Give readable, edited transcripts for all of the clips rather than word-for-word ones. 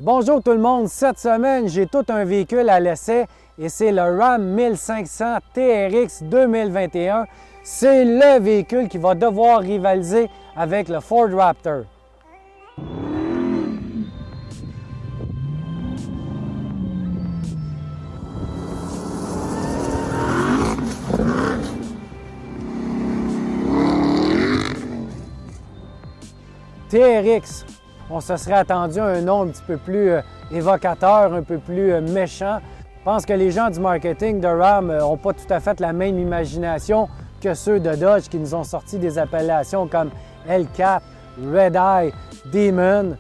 Bonjour tout le monde, cette semaine j'ai tout un véhicule à l'essai et c'est le Ram 1500 TRX 2021. C'est le véhicule qui va devoir rivaliser avec le Ford Raptor. TRX, on se serait attendu à un nom un petit peu plus évocateur, un peu plus méchant. Je pense que les gens du marketing de Ram n'ont pas tout à fait la même imagination que ceux de Dodge qui nous ont sorti des appellations comme Hellcat, Red Eye, Demon.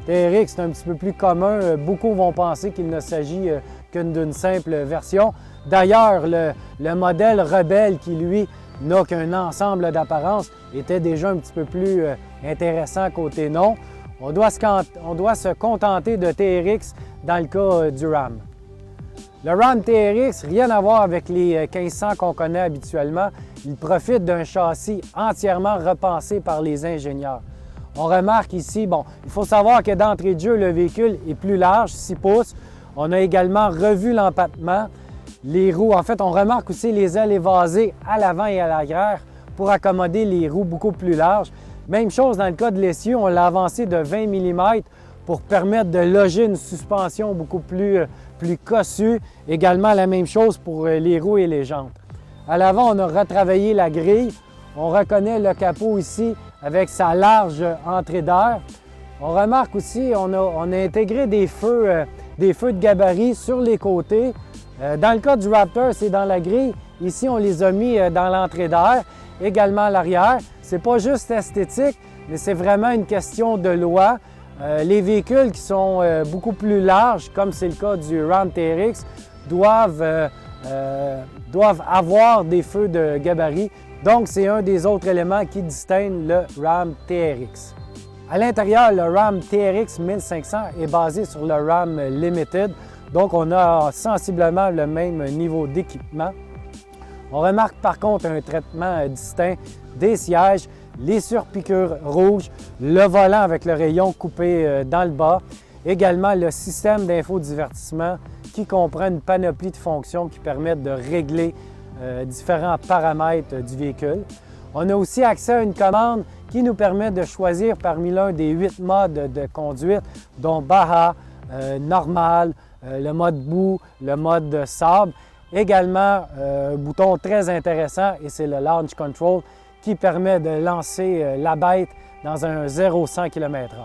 TRX, c'est un petit peu plus commun. Beaucoup vont penser qu'il ne s'agit que d'une simple version. D'ailleurs, le modèle Rebelle qui, lui, n'a qu'un ensemble d'apparence, était déjà un petit peu plus intéressant côté nom. On doit se contenter de TRX dans le cas du Ram. Le Ram TRX, rien à voir avec les 1500 qu'on connaît habituellement. Il profite d'un châssis entièrement repensé par les ingénieurs. On remarque ici, il faut savoir que d'entrée de jeu, le véhicule est plus large, 6 pouces. On a également revu l'empattement. Les roues, en fait, on remarque aussi les ailes évasées à l'avant et à l'arrière pour accommoder les roues beaucoup plus larges. Même chose dans le cas de l'essieu, on l'a avancé de 20 mm pour permettre de loger une suspension beaucoup plus cossue. Également la même chose pour les roues et les jantes. À l'avant, on a retravaillé la grille. On reconnaît le capot ici avec sa large entrée d'air. On remarque aussi, on a intégré des feux de gabarit sur les côtés. Dans le cas du Raptor, c'est dans la grille. Ici, on les a mis dans l'entrée d'air, également à l'arrière. C'est pas juste esthétique, mais c'est vraiment une question de loi. Les véhicules qui sont beaucoup plus larges, comme c'est le cas du Ram TRX, doivent avoir des feux de gabarit. Donc, c'est un des autres éléments qui distingue le Ram TRX. À l'intérieur, le Ram TRX 1500 est basé sur le Ram Limited. Donc, on a sensiblement le même niveau d'équipement. On remarque par contre un traitement distinct des sièges, les surpiqûres rouges, le volant avec le rayon coupé dans le bas, également le système d'infodivertissement qui comprend une panoplie de fonctions qui permettent de régler différents paramètres du véhicule. On a aussi accès à une commande qui nous permet de choisir parmi l'un des 8 modes de conduite, dont Baja, Normal, le mode boue, le mode sable. Également, un bouton très intéressant et c'est le Launch Control qui permet de lancer la bête dans un 0-100 km/h.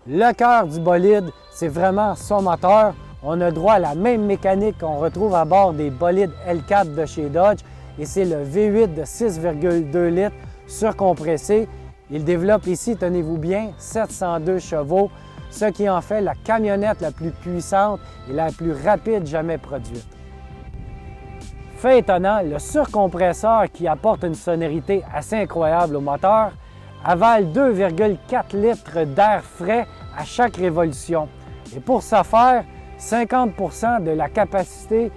Le cœur du bolide, c'est vraiment son moteur. On a droit à la même mécanique qu'on retrouve à bord des bolides L4 de chez Dodge et c'est le V8 de 6,2 litres surcompressé. Il développe ici, tenez-vous bien, 702 chevaux, ce qui en fait la camionnette la plus puissante et la plus rapide jamais produite. Fait étonnant, le surcompresseur qui apporte une sonorité assez incroyable au moteur avale 2,4 litres d'air frais à chaque révolution. Et pour ce faire, 50 % de la capacité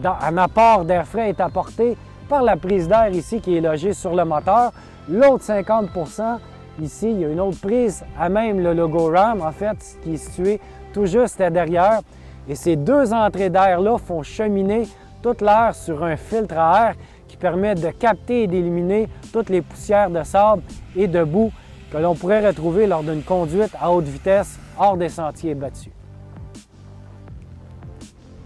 en apport d'air frais est apportée par la prise d'air ici qui est logée sur le moteur. L'autre 50 % ici, il y a une autre prise à même le logo Ram, en fait, qui est situé tout juste derrière. Et ces deux entrées d'air-là font cheminer toute l'air sur un filtre à air qui permet de capter et d'éliminer toutes les poussières de sable et de boue que l'on pourrait retrouver lors d'une conduite à haute vitesse hors des sentiers battus.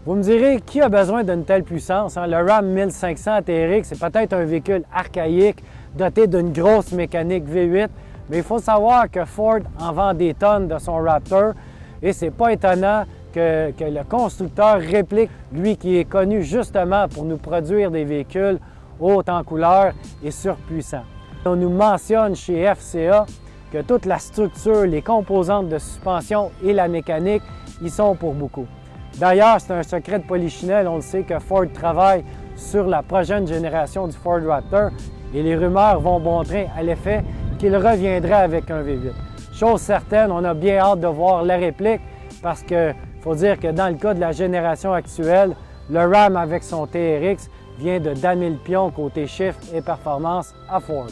Vous me direz, qui a besoin d'une telle puissance? Le Ram 1500 TRX, c'est peut-être un véhicule archaïque doté d'une grosse mécanique V8, mais il faut savoir que Ford en vend des tonnes de son Raptor et c'est pas étonnant que le constructeur réplique, lui qui est connu justement pour nous produire des véhicules hauts en couleur et surpuissants. On nous mentionne chez FCA que toute la structure, les composantes de suspension et la mécanique y sont pour beaucoup. D'ailleurs, c'est un secret de polichinelle, on le sait que Ford travaille sur la prochaine génération du Ford Raptor et les rumeurs vont bon train à l'effet qu'il reviendrait avec un V8. Chose certaine, on a bien hâte de voir la réplique parce qu'il faut dire que dans le cas de la génération actuelle, le Ram avec son TRX vient de damer le pion côté chiffre et performance à Ford.